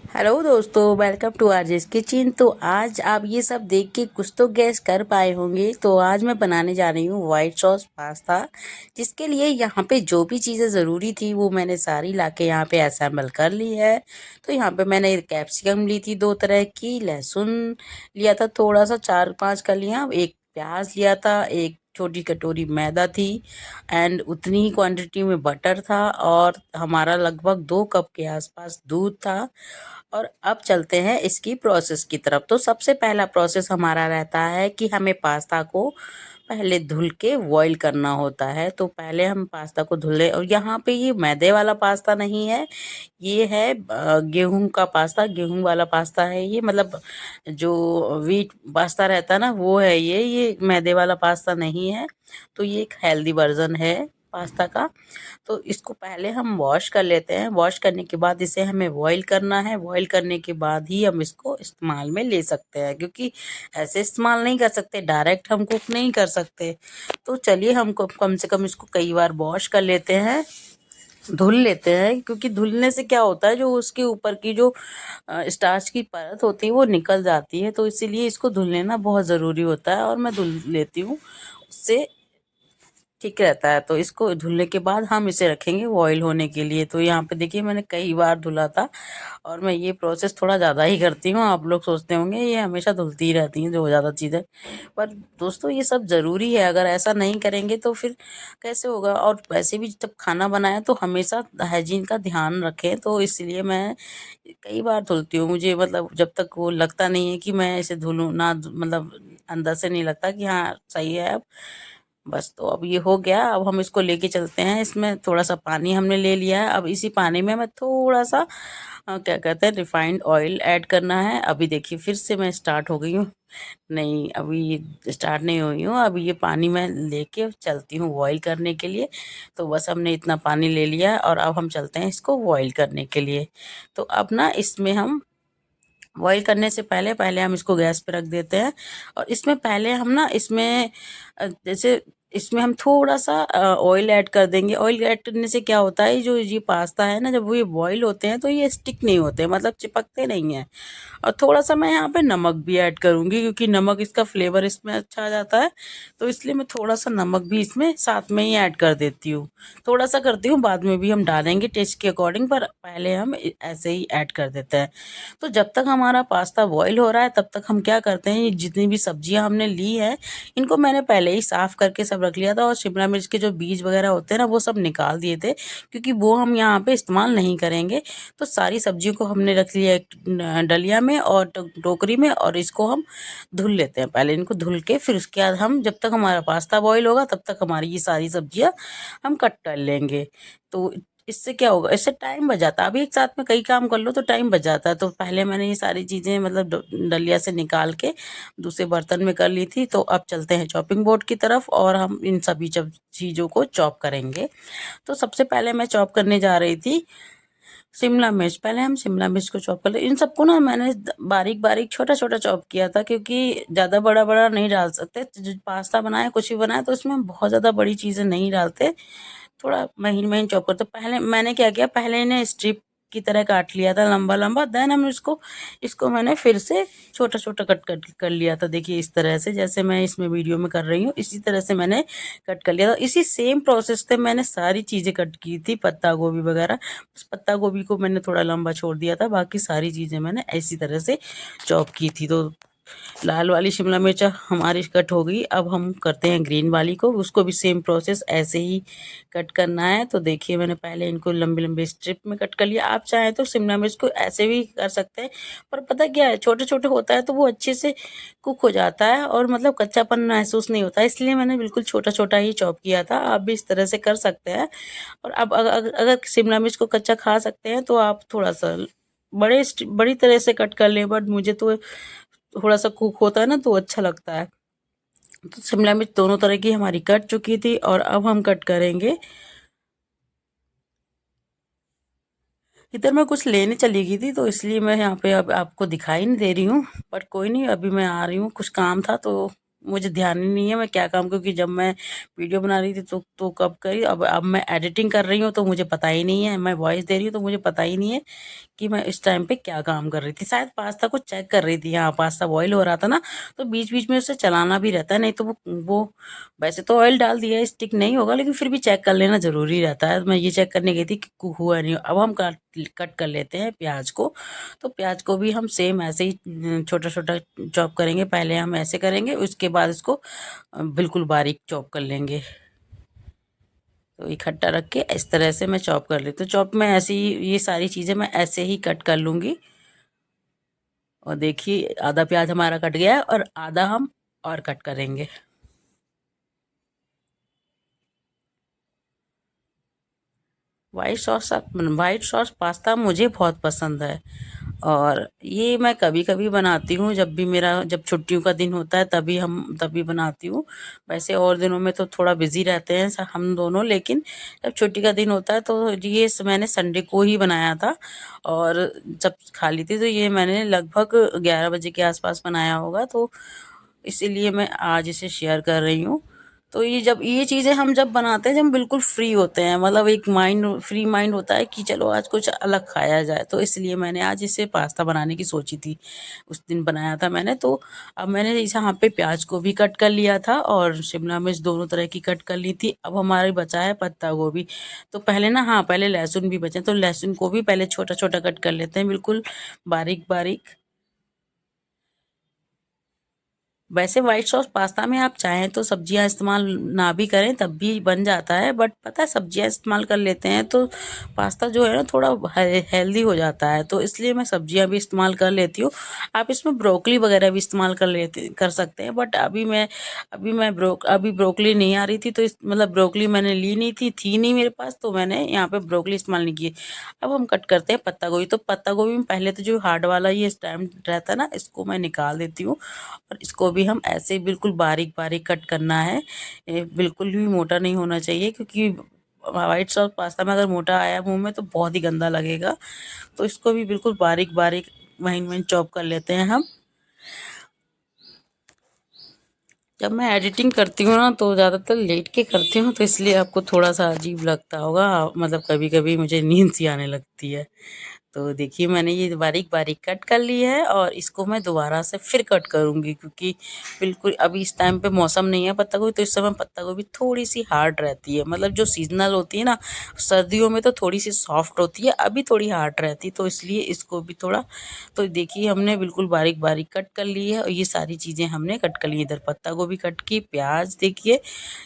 Hello दोस्तों, welcome to RJs kitchen. तो आज आप ये सब देख के कुछ तो गैस कर पाए होंगे। तो आज मैं बनाने जा रही हूँ वाइट सॉस पास्ता। जिसके लिए यहाँ पे जो भी चीज़ें ज़रूरी थी वो मैंने सारी लाके यहाँ पे असेंबल कर ली है। तो यहाँ पे मैंने कैप्सिकम ली थी 2 तरह की, लहसुन लिया था थोड़ा सा 4-5 कलियाँ, एक प्याज लिया था, एक छोटी कटोरी मैदा थी एंड उतनी ही क्वांटिटी में बटर था और हमारा लगभग 2 कप के आसपास दूध था। और अब चलते हैं इसकी प्रोसेस की तरफ। तो सबसे पहला प्रोसेस हमारा रहता है कि हमें पास्ता को पहले धुल के बॉईल करना होता है। तो पहले हम पास्ता को धुल ले, और यहाँ पे ये मैदे वाला पास्ता नहीं है, ये है गेहूं का पास्ता। गेहूं वाला पास्ता है ये, मतलब जो व्हीट पास्ता रहता है ना वो है ये मैदे वाला पास्ता नहीं है। तो ये एक हेल्दी वर्जन है पास्ता का। तो इसको पहले हम वॉश कर लेते हैं। वॉश करने के बाद इसे हमें बॉईल करना है। बॉईल करने के बाद ही हम इसको इस्तेमाल में ले सकते हैं, क्योंकि ऐसे इस्तेमाल नहीं कर सकते, डायरेक्ट हम कुक नहीं कर सकते। तो चलिए हमको कम से कम इसको कई बार वॉश कर लेते हैं, धुल लेते हैं। क्योंकि धुलने से क्या होता है, जो उसके ऊपर की जो स्टार्च की परत होती है वो निकल जाती है। तो इसीलिए इसको धुल लेना बहुत ज़रूरी होता है और मैं धुल लेती हूँ, उससे ठीक रहता है। तो इसको धुलने के बाद हम इसे रखेंगे बॉईल होने के लिए। तो यहाँ पे देखिए मैंने कई बार धुला था, और मैं ये प्रोसेस थोड़ा ज़्यादा ही करती हूँ। आप लोग सोचते होंगे ये हमेशा धुलती ही रहती हैं जो ज़्यादा चीज़ें, पर दोस्तों ये सब ज़रूरी है। अगर ऐसा नहीं करेंगे तो फिर कैसे होगा। और वैसे भी जब खाना बनाए तो हमेशा हाइजीन का ध्यान रखें। तो इसलिए मैं कई बार धुलती हूँ। मुझे मतलब जब तक वो लगता नहीं है कि मैं इसे धुलूँ ना, मतलब अंदर से नहीं लगता कि हाँ सही है अब, बस। तो अब ये हो गया। अब हम इसको लेके चलते हैं। इसमें थोड़ा सा पानी हमने ले लिया है। अब इसी पानी में मैं थोड़ा सा क्या कहते हैं, रिफाइंड ऑयल ऐड करना है। अभी देखिए फिर से मैं स्टार्ट हो गई हूँ। नहीं, अभी स्टार्ट नहीं हुई हूँ। अभी ये पानी मैं लेके चलती हूँ बॉईल करने के लिए। तो बस हमने इतना पानी ले लिया है और अब हम चलते हैं इसको बॉईल करने के लिए। तो अब ना इसमें हम बॉईल करने से पहले पहले हम इसको गैस पे रख देते हैं। और इसमें पहले हम ना इसमें जैसे इसमें हम थोड़ा सा ऑयल ऐड कर देंगे। ऑयल ऐड करने से क्या होता है, जो ये पास्ता है ना, जब वो ये बॉईल होते हैं तो ये स्टिक नहीं होते, मतलब चिपकते नहीं हैं। और थोड़ा सा मैं यहाँ पे नमक भी ऐड करूँगी, क्योंकि नमक इसका फ्लेवर इसमें अच्छा आ जाता है। तो इसलिए मैं थोड़ा सा नमक भी इसमें साथ में ही ऐड कर देती हूँ। थोड़ा सा करती हूँ, बाद में भी हम डालेंगे टेस्ट के अकॉर्डिंग, पर पहले हम ऐसे ही ऐड कर देते हैं। तो जब तक हमारा पास्ता बॉईल हो रहा है तब तक हम क्या करते हैं, ये जितनी भी सब्जियां हमने ली हैं इनको मैंने पहले ही साफ करके सब रख लिया था। और शिमला मिर्च के जो बीज वगैरह होते हैं ना वो सब निकाल दिए थे, क्योंकि वो हम यहाँ पे इस्तेमाल नहीं करेंगे। तो सारी सब्जियों को हमने रख लिया एक डलिया में और टोकरी में, और इसको हम धुल लेते हैं। पहले इनको धुल के फिर उसके बाद हम, जब तक हमारा पास्ता बॉईल होगा तब तक हमारी ये सारी सब्जियां हम कट कर लेंगे। तो इससे क्या होगा, इससे टाइम बच जाता है। अभी एक साथ में कई काम कर लो तो टाइम बच जाता है। तो पहले मैंने ये सारी चीज़ें मतलब डलिया से निकाल के दूसरे बर्तन में कर ली थी। तो अब चलते हैं चॉपिंग बोर्ड की तरफ और हम इन सभी चीज़ों को चॉप करेंगे। तो सबसे पहले मैं चॉप करने जा रही थी शिमला मिर्च। पहले हम शिमला मिर्च को चॉप कर ले। इन सबको ना मैंने बारीक बारीक छोटा छोटा चॉप किया था, क्योंकि ज़्यादा बड़ा बड़ा नहीं डाल सकते। जो पास्ता बनाए कुछ भी बनाए तो इसमें बहुत ज़्यादा बड़ी चीज़ें नहीं डालते, थोड़ा महीन महीन चॉप करते। पहले मैंने क्या किया, पहले इन्हें स्ट्रिप की तरह काट लिया था लंबा लंबा। देन हम इसको इसको मैंने फिर से छोटा छोटा कट कर लिया था। देखिए इस तरह से, जैसे मैं इसमें वीडियो में कर रही हूँ इसी तरह से मैंने कट कर लिया था। इसी सेम प्रोसेस से मैंने सारी चीज़ें कट की थी, पत्ता गोभी वगैरह। बस पत्ता गोभी को मैंने थोड़ा लंबा छोड़ दिया था, बाकी सारी चीज़ें मैंने इसी तरह से चॉप की थी। तो लाल वाली शिमला मिर्च हमारी कट हो गई। अब हम करते हैं ग्रीन वाली को, उसको भी सेम प्रोसेस ऐसे ही कट करना है। तो देखिए मैंने पहले इनको लंबे लंबे स्ट्रिप में कट कर लिया। आप चाहें तो शिमला मिर्च को ऐसे भी कर सकते हैं, पर पता क्या है, छोटे छोटे होता है तो वो अच्छे से कुक हो जाता है और मतलब कच्चापन महसूस नहीं होता। इसलिए मैंने बिल्कुल छोटा छोटा ही चॉप किया था। आप भी इस तरह से कर सकते हैं। और अब अगर शिमला मिर्च को कच्चा खा सकते हैं तो आप थोड़ा सा बड़ी तरह से कट कर लें। बट मुझे तो थोड़ा सा कुक होता है ना तो अच्छा लगता है। तो शिमला मिर्च दोनों तरह की हमारी कट चुकी थी और अब हम कट करेंगे। इधर मैं कुछ लेने चली गई थी तो इसलिए मैं यहाँ पे अब आपको दिखाई नहीं दे रही हूँ, बट कोई नहीं, अभी मैं आ रही हूँ, कुछ काम था तो मुझे ध्यान ही नहीं है मैं क्या काम, क्योंकि जब मैं वीडियो बना रही थी तो कब करी, अब मैं एडिटिंग कर रही हूँ तो मुझे पता ही नहीं है, मैं वॉइस दे रही हूँ तो मुझे पता ही नहीं है कि मैं इस टाइम पे क्या काम कर रही थी। शायद पास्ता को चेक कर रही थी, हाँ पास्ता बॉईल हो रहा था ना, तो बीच बीच में उसे चलाना भी रहता है, नहीं तो वो वैसे तो ऑयल डाल दिया है, स्टिक नहीं होगा, लेकिन फिर भी चेक कर लेना जरूरी रहता है। मैं ये चेक करने गई थी कि हुआ नहीं। अब हम कट कर लेते हैं प्याज को। तो प्याज को भी हम सेम ऐसे ही छोटा छोटा चॉप करेंगे। पहले हम ऐसे करेंगे, उसके बाद इसको बिल्कुल बारीक चॉप कर लेंगे। तो इकट्ठा रख के इस तरह से मैं चॉप कर लेती हूँ। चॉप में ऐसे ही ये सारी चीज़ें मैं ऐसे ही कट कर लूँगी। और देखिए आधा प्याज हमारा कट गया है और आधा हम और कट करेंगे। वाइट सॉस पास्ता मुझे बहुत पसंद है, और ये मैं कभी कभी बनाती हूँ, जब छुट्टियों का दिन होता है तभी बनाती हूँ। वैसे और दिनों में तो थोड़ा बिजी रहते हैं हम दोनों, लेकिन जब छुट्टी का दिन होता है तो ये मैंने संडे को ही बनाया था। और जब खाली थी तो ये मैंने लगभग 11 बजे के आसपास बनाया होगा, तो इसीलिए मैं आज इसे शेयर कर रही हूँ। तो ये चीज़ें हम जब बनाते हैं, जब हम बिल्कुल फ्री होते हैं, मतलब एक फ्री माइंड होता है कि चलो आज कुछ अलग खाया जाए, तो इसलिए मैंने आज इसे पास्ता बनाने की सोची थी। उस दिन बनाया था मैंने। तो अब मैंने इसे यहाँ पे प्याज को भी कट कर लिया था और शिमला मिर्च दोनों तरह की कट कर ली थी। अब हमारे बचा है पत्ता गोभी। तो पहले ना, हाँ पहले लहसुन भी बचे, तो लहसुन को भी पहले छोटा छोटा कट कर लेते हैं, बिल्कुल बारीक बारीक। वैसे व्हाइट सॉस पास्ता में आप चाहें तो सब्जियां इस्तेमाल ना भी करें तब भी बन जाता है, बट पता है सब्जियां इस्तेमाल कर लेते हैं तो पास्ता जो है ना थोड़ा हेल्दी हो जाता है, तो इसलिए मैं सब्जियां भी इस्तेमाल कर लेती हूँ। आप इसमें ब्रोकली वगैरह भी इस्तेमाल कर सकते हैं, बट अभी ब्रोकली नहीं आ रही थी, तो मतलब ब्रोकली मैंने ली नहीं थी नहीं मेरे पास, तो मैंने यहाँ पे ब्रोकली इस्तेमाल नहीं की। अब हम कट करते हैं पत्ता गोभी। तो पत्ता गोभी में पहले तो जो हार्ड वाला ये स्टेम रहता है ना, इसको मैं निकाल देती हूँ। और इसको भी हम ऐसे ही बिल्कुल बारीक बारीक कट करना है। बिल्कुल भी मोटा नहीं होना चाहिए, क्योंकि व्हाइट सॉस पास्ता में अगर मोटा आया मुंह में तो बहुत ही गंदा लगेगा। तो इसको भी बिल्कुल बारीक बारीक महीन महीन चॉप कर लेते हैं हम। जब मैं एडिटिंग करती हूँ ना तो ज़्यादातर लेट के करती हूँ, तो इसलिए आपको थोड़ा सा अजीब लगता होगा, मतलब कभी कभी मुझे नींद सी आने लगती है। तो देखिए मैंने ये बारीक बारीक कट कर ली है, और इसको मैं दोबारा से फिर कट करूँगी, क्योंकि बिल्कुल अभी इस टाइम पे मौसम नहीं है पत्ता गोभी, तो इस समय पत्ता गोभी थोड़ी सी हार्ड रहती है, मतलब जो सीजनल होती है ना, सर्दियों में तो थोड़ी सी सॉफ्ट होती है, अभी थोड़ी हार्ड रहती है, तो इसलिए इसको भी थोड़ा। तो देखिए हमने बिल्कुल बारीक बारीक कट कर ली है, और ये सारी चीज़ें हमने कट कर ली। इधर पत्ता गोभी कट की, प्याज देखिए,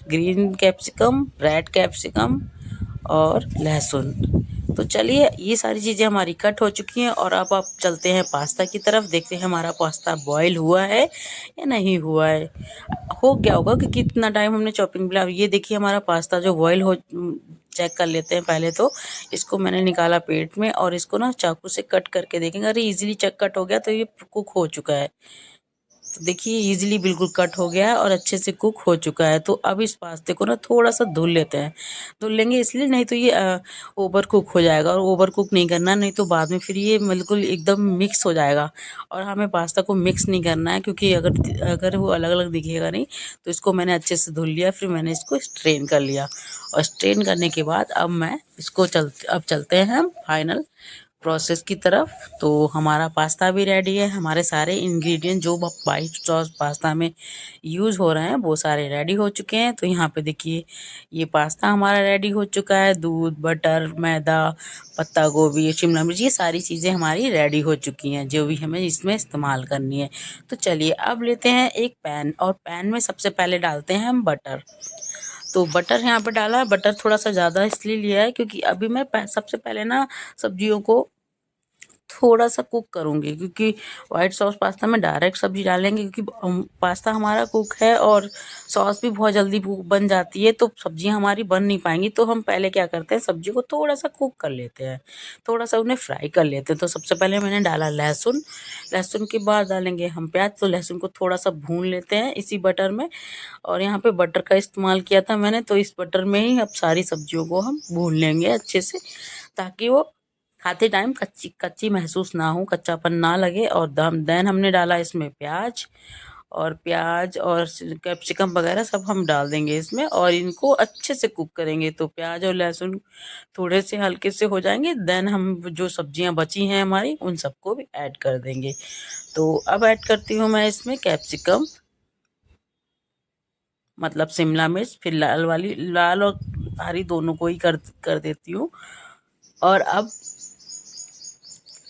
ग्रीन कैप्सिकम, रेड कैप्सिकम और लहसुन। तो चलिए ये सारी चीज़ें हमारी कट हो चुकी हैं, और अब आप चलते हैं पास्ता की तरफ, देखते हैं हमारा पास्ता बॉईल हुआ है या नहीं हुआ है। हो गया होगा क्योंकि इतना टाइम हमने चॉपिंग में। ये देखिए हमारा पास्ता जो बॉईल हो, चेक कर लेते हैं पहले तो। इसको मैंने निकाला पेट में, और इसको ना चाकू से कट करके देखेंगे, अरे इजीली चेक कट हो गया, तो ये कुक हो चुका है। तो देखिए इजीली बिल्कुल कट हो गया है और अच्छे से कुक हो चुका है। तो अब इस पास्ते को ना थोड़ा सा धुल लेते हैं। धुल लेंगे इसलिए, नहीं तो ये ओवर कुक हो जाएगा, और ओवर कुक नहीं करना, नहीं तो बाद में फिर ये बिल्कुल एकदम मिक्स हो जाएगा। और हमें पास्ता को मिक्स नहीं करना है, क्योंकि अगर अगर वो अलग अलग दिखेगा नहीं। तो इसको मैंने अच्छे से धुल लिया, फिर मैंने इसको स्ट्रेन कर लिया, और स्ट्रेन करने के बाद अब मैं इसको अब चलते हैं हम फाइनल प्रोसेस की तरफ। तो हमारा पास्ता भी रेडी है, हमारे सारे इंग्रेडिएंट जो वाइट सॉस पास्ता में यूज़ हो रहे हैं वो सारे रेडी हो चुके हैं। तो यहाँ पे देखिए ये पास्ता हमारा रेडी हो चुका है। दूध, बटर, मैदा, पत्ता गोभी, शिमला मिर्च, ये सारी चीज़ें हमारी रेडी हो चुकी हैं जो भी हमें इसमें इस्तेमाल करनी है। तो चलिए अब लेते हैं एक पैन, और पैन में सबसे पहले डालते हैं हम बटर। तो बटर यहाँ पे डाला है, बटर थोड़ा सा ज़्यादा इसलिए लिया है क्योंकि अभी मैं सबसे पहले ना सब्जियों को थोड़ा सा कुक करूँगी, क्योंकि वाइट सॉस पास्ता में डायरेक्ट सब्जी डालेंगे, क्योंकि पास्ता हमारा कुक है और सॉस भी बहुत जल्दी बन जाती है, तो सब्जियां हमारी बन नहीं पाएंगी। तो हम पहले क्या करते हैं, सब्जी को थोड़ा सा कुक कर लेते हैं, थोड़ा सा उन्हें फ्राई कर लेते हैं। तो सबसे पहले मैंने डाला लहसुन, लहसुन के बाद डालेंगे हम प्याज। तो लहसुन को थोड़ा सा भून लेते हैं इसी बटर में, और यहाँ पे बटर का इस्तेमाल किया था मैंने, तो इस बटर में ही अब सारी सब्जियों को हम भून लेंगे अच्छे से, ताकि वो खाते टाइम कच्ची कच्ची महसूस ना हो, कच्चापन ना लगे। और देन हमने डाला इसमें प्याज, और प्याज और कैप्सिकम वगैरह सब हम डाल देंगे इसमें और इनको अच्छे से कुक करेंगे। तो प्याज और लहसुन थोड़े से हल्के से हो जाएंगे, देन हम जो सब्जियां बची हैं हमारी उन सबको भी ऐड कर देंगे। तो अब ऐड करती हूँ मैं इसमें कैप्सिकम, मतलब शिमला मिर्च, फिर लाल वाली, लाल और हरी दोनों को ही कर देती हूँ। और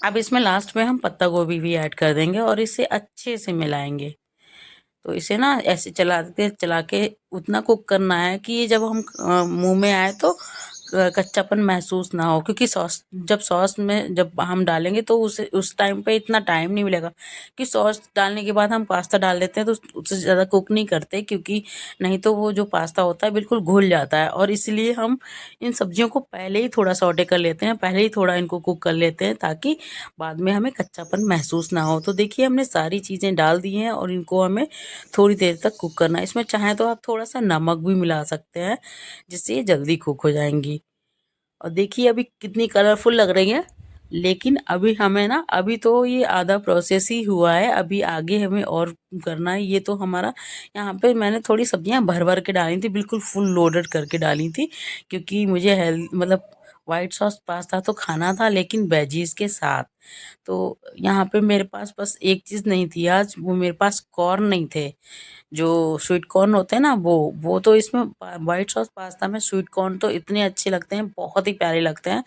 अब इसमें लास्ट में हम पत्ता गोभी भी ऐड कर देंगे और इसे अच्छे से मिलाएंगे। तो इसे ना ऐसे चला के उतना कुक करना है कि ये जब हम मुंह में आए तो कच्चापन महसूस ना हो, क्योंकि सॉस में जब हम डालेंगे तो उस टाइम पे इतना टाइम नहीं मिलेगा। कि सॉस डालने के बाद हम पास्ता डाल देते हैं तो उससे ज़्यादा कुक नहीं करते, क्योंकि नहीं तो वो जो पास्ता होता है बिल्कुल घुल जाता है। और इसलिए हम इन सब्जियों को पहले ही थोड़ा सौटे कर लेते हैं, पहले ही थोड़ा इनको कुक कर लेते हैं, ताकि बाद में हमें कच्चापन महसूस ना हो। तो देखिए हमने सारी चीज़ें डाल दी हैं और इनको हमें थोड़ी देर तक कुक करना है। इसमें चाहे तो आप थोड़ा सा नमक भी मिला सकते हैं, जिससे ये जल्दी कुक हो जाएंगी। और देखिए अभी कितनी कलरफुल लग रही है। लेकिन अभी हमें ना, अभी तो ये आधा प्रोसेस ही हुआ है, अभी आगे हमें और करना है। ये तो हमारा, यहाँ पे मैंने थोड़ी सब्जियां भर भर के डाली थी, बिल्कुल फुल लोडेड करके डाली थी, क्योंकि मुझे हेल्थ मतलब वाइट सॉस पास्ता तो खाना था लेकिन वेजीज के साथ। तो यहाँ पे मेरे पास बस एक चीज़ नहीं थी आज, वो मेरे पास कॉर्न नहीं थे। जो स्वीट कॉर्न होते हैं ना, वो तो इसमें वाइट सॉस पास्ता में स्वीट कॉर्न तो इतने अच्छे लगते हैं, बहुत ही प्यारे लगते हैं।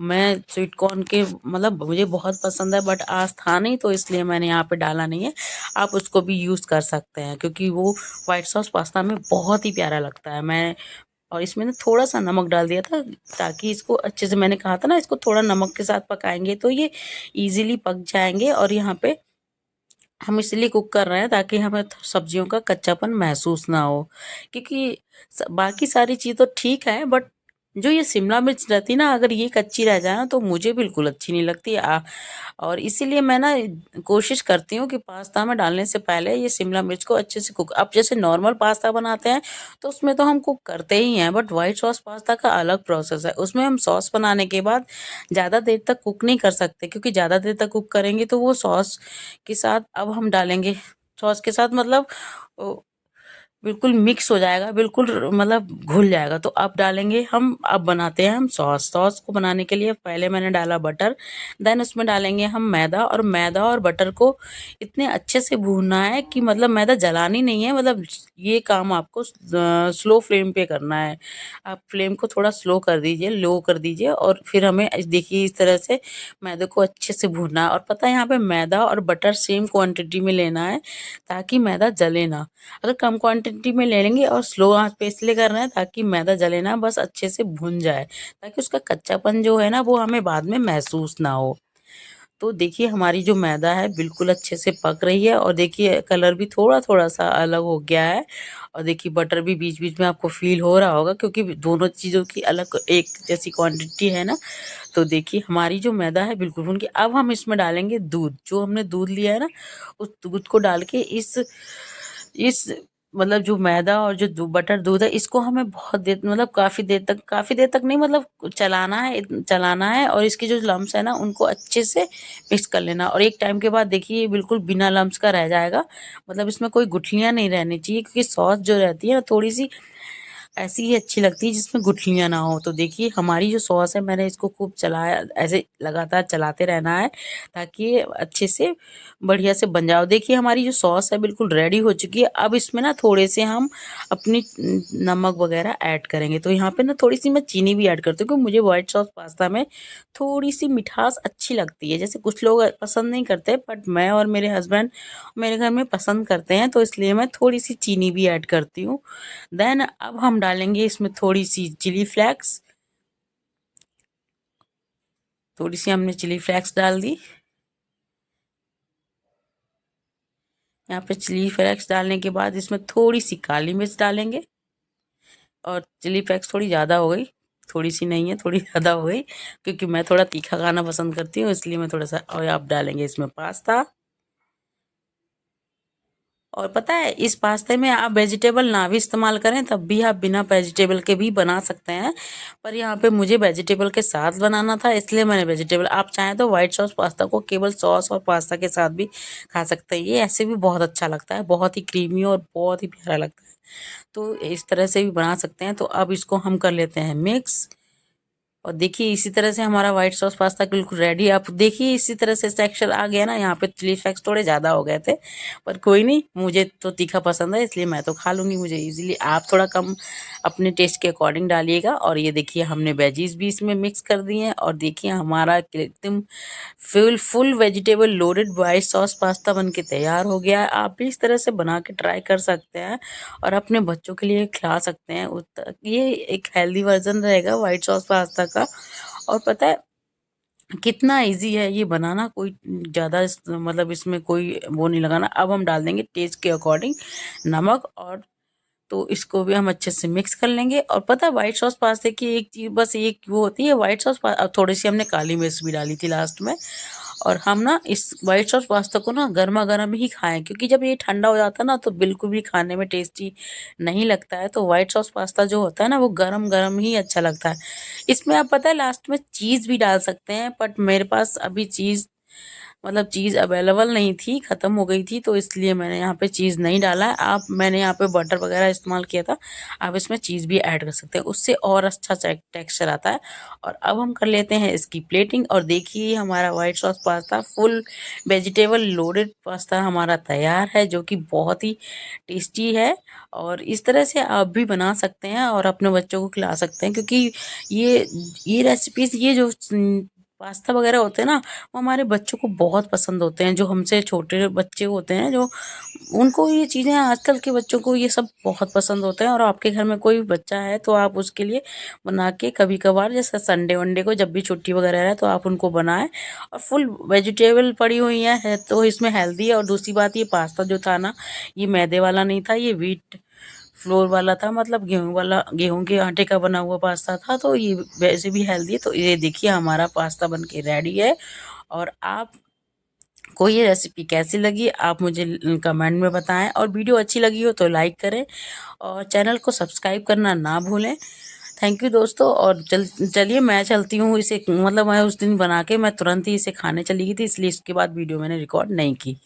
मैं स्वीट कॉर्न के मतलब मुझे बहुत पसंद है, बट आज था नहीं तो इसलिए मैंने यहाँ पे डाला नहीं है। आप उसको भी यूज़ कर सकते हैं, क्योंकि वो वाइट सॉस पास्ता में बहुत ही प्यारा लगता है। मैं और इसमें ना थोड़ा सा नमक डाल दिया था, ताकि इसको अच्छे से, मैंने कहा था ना, इसको थोड़ा नमक के साथ पकाएंगे तो ये इजीली पक जाएंगे। और यहाँ पे हम इसलिए कुक कर रहे हैं ताकि हमें सब्जियों का कच्चापन महसूस ना हो, क्योंकि बाकी सारी चीज़ तो ठीक है, बट जो ये शिमला मिर्च रहती ना, अगर ये कच्ची रह जाए ना तो मुझे बिल्कुल अच्छी नहीं लगती। और इसीलिए मैं ना कोशिश करती हूँ कि पास्ता में डालने से पहले ये शिमला मिर्च को अच्छे से कुक, अब जैसे नॉर्मल पास्ता बनाते हैं तो उसमें तो हम कुक करते ही हैं, बट वाइट सॉस पास्ता का अलग प्रोसेस है। उसमें हम सॉस बनाने के बाद ज़्यादा देर तक कुक नहीं कर सकते, क्योंकि ज़्यादा देर तक कुक करेंगे तो वो सॉस के साथ, अब हम डालेंगे सॉस के साथ, मतलब बिल्कुल मिक्स हो जाएगा, बिल्कुल मतलब घुल जाएगा। तो अब डालेंगे हम, अब बनाते हैं हम सॉस को बनाने के लिए पहले मैंने डाला बटर, देन उसमें डालेंगे हम मैदा। और मैदा और बटर को इतने अच्छे से भूनना है कि मतलब मैदा जलानी नहीं है, मतलब ये काम आपको स्लो फ्लेम पे करना है। आप फ्लेम को थोड़ा स्लो कर दीजिए, लो कर दीजिए, और फिर हमें देखिए इस तरह से मैदे को अच्छे से भूनना है। और पता है यहाँ पे मैदा और बटर सेम क्वांटिटी में लेना है, ताकि मैदा जले ना। अगर कम क्वांटिटी में ले लेंगे और स्लो आंच पे इसलिए कर रहे हैं ताकि मैदा जले ना, बस अच्छे से भुन जाए, ताकि उसका कच्चापन जो है ना वो हमें बाद में महसूस ना हो। तो देखिए हमारी जो मैदा है बिल्कुल अच्छे से पक रही है, और देखिए कलर भी थोड़ा थोड़ा सा अलग हो गया है। और देखिए बटर भी बीच बीच में आपको फील हो रहा होगा, क्योंकि दोनों चीज़ों की अलग एक जैसी क्वांटिटी है ना। तो देखिए हमारी जो मैदा है बिल्कुल भुन के, अब हम इसमें डालेंगे दूध। जो हमने दूध लिया है ना, उस दूध को डाल के इस मतलब जो मैदा और जो बटर दूध है, इसको हमें बहुत देर, मतलब काफ़ी देर तक नहीं, मतलब चलाना है। और इसकी जो लम्स है ना उनको अच्छे से मिक्स कर लेना। और एक टाइम के बाद देखिए ये बिल्कुल बिना लम्स का रह जाएगा, मतलब इसमें कोई गुठलियाँ नहीं रहनी चाहिए, क्योंकि सॉस जो रहती है ना थोड़ी सी ऐसी ही अच्छी लगती है जिसमें गुठलियाँ ना हो। तो देखिए हमारी जो सॉस है, मैंने इसको खूब चलाया, ऐसे लगातार चलाते रहना है, ताकि ये अच्छे से बढ़िया से बन जाओ। देखिए हमारी जो सॉस है बिल्कुल रेडी हो चुकी है। अब इसमें ना थोड़े से हम अपनी नमक वगैरह ऐड करेंगे। तो यहाँ पे ना थोड़ी सी मैं चीनी भी ऐड करती हूँ, क्योंकि मुझे व्हाइट सॉस पास्ता में थोड़ी सी मिठास अच्छी लगती है। जैसे कुछ लोग पसंद नहीं करते, बट मैं और मेरे हस्बैंड मेरे घर में पसंद करते हैं, तो इसलिए मैं थोड़ी सी चीनी भी ऐड करती हूँ। देन अब हम डालेंगे इसमें थोड़ी सी चिली फ्लेक्स, थोड़ी सी हमने चिली फ्लेक्स डाल दी। यहाँ पे चिली फ्लेक्स डालने के बाद इसमें थोड़ी सी काली मिर्च डालेंगे। और चिली फ्लेक्स थोड़ी ज़्यादा हो गई, थोड़ी सी नहीं है, थोड़ी ज़्यादा हो गई, क्योंकि मैं थोड़ा तीखा खाना पसंद करती हूँ, इसलिए मैं थोड़ा सा। और आप डालेंगे इसमें पास्ता, और पता है इस पास्ते में आप वेजिटेबल ना भी इस्तेमाल करें तब भी आप बिना वेजिटेबल के भी बना सकते हैं, पर यहाँ पे मुझे वेजिटेबल के साथ बनाना था इसलिए मैंने वेजिटेबल। आप चाहें तो व्हाइट सॉस पास्ता को केवल सॉस और पास्ता के साथ भी खा सकते हैं, ये ऐसे भी बहुत अच्छा लगता है, बहुत ही क्रीमी और बहुत ही प्यारा लगता है। तो इस तरह से भी बना सकते हैं। तो अब इसको हम कर लेते हैं मिक्स, और देखिए इसी तरह से हमारा व्हाइट सॉस पास्ता बिल्कुल रेडी। आप देखिए इसी तरह से टेक्सचर आ गया ना, यहाँ पे चिली फ्लेक्स थोड़े ज़्यादा हो गए थे, पर कोई नहीं, मुझे तो तीखा पसंद है इसलिए मैं तो खा लूँगी, मुझे इजीली। आप थोड़ा कम अपने टेस्ट के अकॉर्डिंग डालिएगा। और ये देखिए हमने वेजीज भी इसमें मिक्स कर दी हैं, और देखिए हमारा एकदम full vegetable loaded white sauce pasta बन के तैयार हो गया है। आप भी इस तरह से बना के ट्राई कर सकते हैं और अपने बच्चों के लिए खिला सकते हैं। ये एक हेल्दी वर्जन रहेगा व्हाइट सॉस पास्ता का। और पता है कितना इजी है ये बनाना, कोई ज़्यादा मतलब इसमें कोई वो नहीं लगाना। अब हम डाल देंगे टेस्ट के अकॉर्डिंग नमक, और तो इसको भी हम अच्छे से मिक्स कर लेंगे। और पता है व्हाइट सॉस पास्ता की एक चीज़ बस एक वो होती है, व्हाइट सॉस थोड़ी सी हमने काली मिर्च भी डाली थी लास्ट में। और हम ना इस व्हाइट सॉस पास्ता को ना गर्मा गर्म ही खाएं, क्योंकि जब ये ठंडा हो जाता है ना तो बिल्कुल भी खाने में टेस्टी नहीं लगता है। तो व्हाइट सॉस पास्ता जो होता है ना वो गरम गरम ही अच्छा लगता है। इसमें आप पता है लास्ट में चीज़ भी डाल सकते हैं, बट मेरे पास अभी चीज़ मतलब चीज़ अवेलेबल नहीं थी, ख़त्म हो गई थी, तो इसलिए मैंने यहाँ पे चीज़ नहीं डाला है। आप मैंने यहाँ पे बटर वगैरह इस्तेमाल किया था, आप इसमें चीज़ भी ऐड कर सकते हैं, उससे और अच्छा टेक्सचर आता है। और अब हम कर लेते हैं इसकी प्लेटिंग, और देखिए हमारा white sauce pasta full vegetable loaded pasta हमारा तैयार है, जो कि बहुत ही टेस्टी है। और इस तरह से आप भी बना सकते हैं और अपने बच्चों को खिला सकते हैं, क्योंकि ये ये रेसिपीज़, ये जो पास्ता वगैरह होते हैं ना, वो हमारे बच्चों को बहुत पसंद होते हैं। जो हमसे छोटे बच्चे होते हैं, जो उनको ये चीज़ें, आजकल के बच्चों को ये सब बहुत पसंद होते हैं। और आपके घर में कोई बच्चा है तो आप उसके लिए बना के कभी कभार, जैसे संडे वनडे को जब भी छुट्टी वगैरह है, तो आप उनको बनाएं। और फुल वेजिटेबल पड़ी हुई है तो इसमें हेल्दी है। और दूसरी बात, ये पास्ता जो था ना, ये मैदे वाला नहीं था, ये व्हीट फ्लोर वाला था, मतलब गेहूं वाला, गेहूं के आटे का बना हुआ पास्ता था। तो ये वैसे भी हेल्दी है। तो ये देखिए हमारा पास्ता बन के रेडी है। और आप को ये रेसिपी कैसी लगी आप मुझे कमेंट में बताएं, और वीडियो अच्छी लगी हो तो लाइक करें और चैनल को सब्सक्राइब करना ना भूलें। थैंक यू दोस्तों। और चलिए मैं चलती हूँ इसे, मतलब मैं उस दिन बना के मैं तुरंत ही इसे खाने चली गई थी, इसलिए इसके बाद वीडियो मैंने रिकॉर्ड नहीं की।